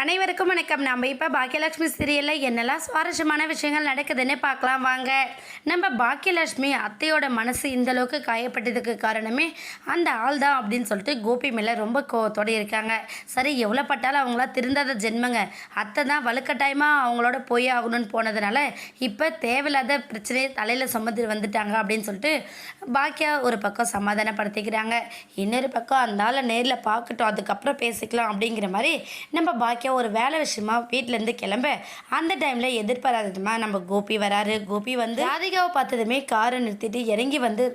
அனைவருக்கும் வணக்கம். நம்ம இப்போ பாக்கியலட்சுமி சீரியலில் என்னெல்லாம் சுவாரஸ்யமான விஷயங்கள் நடக்குதுன்னு பார்க்கலாம் வாங்க. நம்ம பாக்கியலட்சுமி அத்தையோட மனசு இந்தளவுக்கு காயப்பட்டதுக்கு காரணமே அந்த ஆள் தான் அப்படின்னு சொல்லிட்டு கோபி மேலே ரொம்ப கோவத்தோடு இருக்காங்க. சரி, எவ்வளோ பட்டாலும் அவங்களா திருந்தாத ஜென்மங்க. அத்தை தான் வலுக்கட்டாயமாக அவங்களோட போய் ஆகணும்னு போனதுனால இப்போ தேவையில்லாத பிரச்சனையை தலையில் சுமந்து வந்துட்டாங்க அப்படின்னு சொல்லிட்டு பாக்கியா ஒரு பக்கம் சமாதானப்படுத்திக்கிறாங்க. இன்னொரு பக்கம் அந்த ஆளை நேரில் பார்க்கட்டும், அதுக்கப்புறம் பேசிக்கலாம் அப்படிங்கிற மாதிரி நம்ம பாக்கியா ஒரு வேலை விஷயமா வீட்டிலேருந்து கிளம்ப அந்த டைமில் எதிர்பாராததுமா நம்ம கோபி வராரு. கோபி வந்து ராதிகாவை பார்த்ததுமே காரை நிறுத்திட்டு இறங்கி வந்து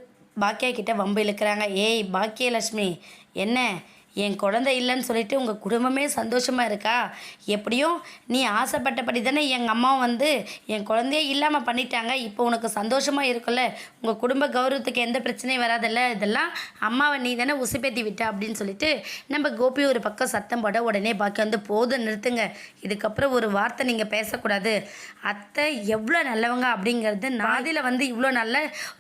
பாக்கியா கிட்ட வம்பு இழுக்கிறாங்க. ஏய் பாக்கியலட்சுமி, என்ன என் குழந்தை இல்லைன்னு சொல்லிட்டு உங்கள் குடும்பமே சந்தோஷமாக இருக்கா? எப்படியும் நீ ஆசைப்பட்டபடி தானே எங்கள் அம்மா வந்து என் குழந்தையே இல்லாமல் பண்ணிட்டாங்க. இப்போ உனக்கு சந்தோஷமாக இருக்குல்ல, உங்கள் குடும்ப கௌரவத்துக்கு எந்த பிரச்சனையும் வராதில்ல, இதெல்லாம் அம்மாவை நீ தானே உசுப்பேத்தி விட்ட அப்படின்னு சொல்லிட்டு நம்ம கோபி ஒரு பக்கம் சத்தம் போட உடனே பாக்கி வந்து போதும் நிறுத்துங்க, இதுக்கப்புறம் ஒரு வார்த்தை நீங்கள் பேசக்கூடாது. அத்தை எவ்வளோ நல்லவங்க அப்படிங்கிறது நாதியில் வந்து இவ்வளோ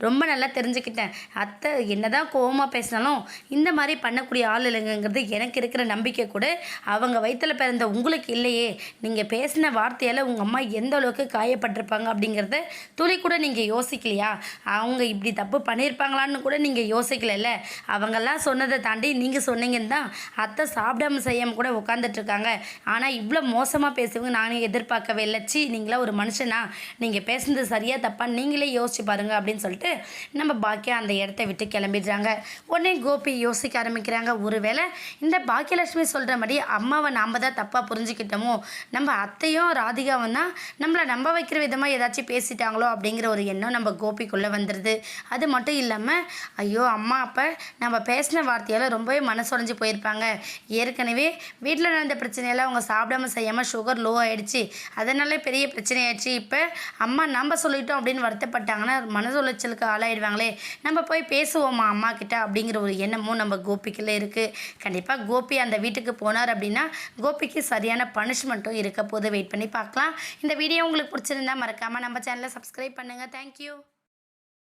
ரொம்ப நல்லா தெரிஞ்சுக்கிட்டேன். அத்தை என்னதான் கோவமாக பேசினாலும் இந்த மாதிரி பண்ணக்கூடிய ஆள் இல்லைங்க. எனக்கு இருக்கிற நம்பிக்கை கூட அவங்க வயிற்றில் பிறந்த உங்களுக்கு இல்லையே. நீங்கள் பேசின வார்த்தையால் உங்கள் அம்மா எந்த அளவுக்கு காயப்பட்டிருப்பாங்க அப்படிங்கிறத துளி கூட நீங்கள் யோசிக்கலையா? அவங்க இப்படி தப்பு பண்ணியிருப்பாங்களான்னு கூட நீங்கள் யோசிக்கல. அவங்கெல்லாம் சொன்னதை தாண்டி நீங்கள் சொன்னீங்கன்னு தான் அத்தை சாப்பிடாம செய்யாமல் கூட உட்காந்துட்ருக்காங்க. ஆனால் இவ்வளோ மோசமாக பேசுவங்க நானே எதிர்பார்க்கவே இல்லை. சி, நீங்களா ஒரு மனுஷனா? நீங்கள் பேசுனது சரியாக தப்பான்னு நீங்களே யோசிச்சு பாருங்க அப்படின்னு சொல்லிட்டு நம்ம பாக்கியா அந்த இடத்த விட்டு கிளம்பிடுறாங்க. உடனே கோபி யோசிக்க ஆரம்பிக்கிறாங்க. ஒருவேளை இந்த பாக்கியலட்சுமி சொல்கிற மாதிரி அம்மாவை நாம் தான் தப்பாக புரிஞ்சுக்கிட்டோமோ, நம்ம அத்தையும் ராதிகாவும் தான் நம்மளை நம்ப வைக்கிற விதமாக ஏதாச்சும் பேசிட்டாங்களோ அப்படிங்கிற ஒரு எண்ணம் நம்ம கோபிக்குள்ளே வந்துடுது. அது மட்டும் இல்லாமல் ஐயோ அம்மா அப்போ நம்ம பேசின வார்த்தையால் ரொம்பவே மனசுடைஞ்சு போயிருப்பாங்க. ஏற்கனவே வீட்டில் நடந்த பிரச்சனையெல்லாம் அவங்க சாப்பிடாம செய்யாமல் சுகர் லோ ஆகிடுச்சு, அதனால பெரிய பிரச்சனை ஆயிடுச்சு. இப்போ அம்மா நம்ம சொல்லிட்டோம் அப்படின்னு வருத்தப்பட்டாங்கன்னா மனசு உளைச்சலுக்கு ஆளாயிடுவாங்களே, நம்ம போய் பேசுவோம்மா அம்மா கிட்ட அப்படிங்கிற ஒரு எண்ணமும் நம்ம கோபிக்குள்ளே இருக்குது. கண்டிப்பாக கோபி அந்த வீட்டுக்கு போனார் அப்படின்னா கோபிக்கு சரியான பனிஷ்மெண்ட்டும் இருக்க போது. வெயிட் பண்ணி பார்க்கலாம். இந்த வீடியோ உங்களுக்கு பிடிச்சிருந்தா மறக்காமல் நம்ம சேனலை சப்ஸ்கிரைப் பண்ணுங்கள். தேங்க்யூ.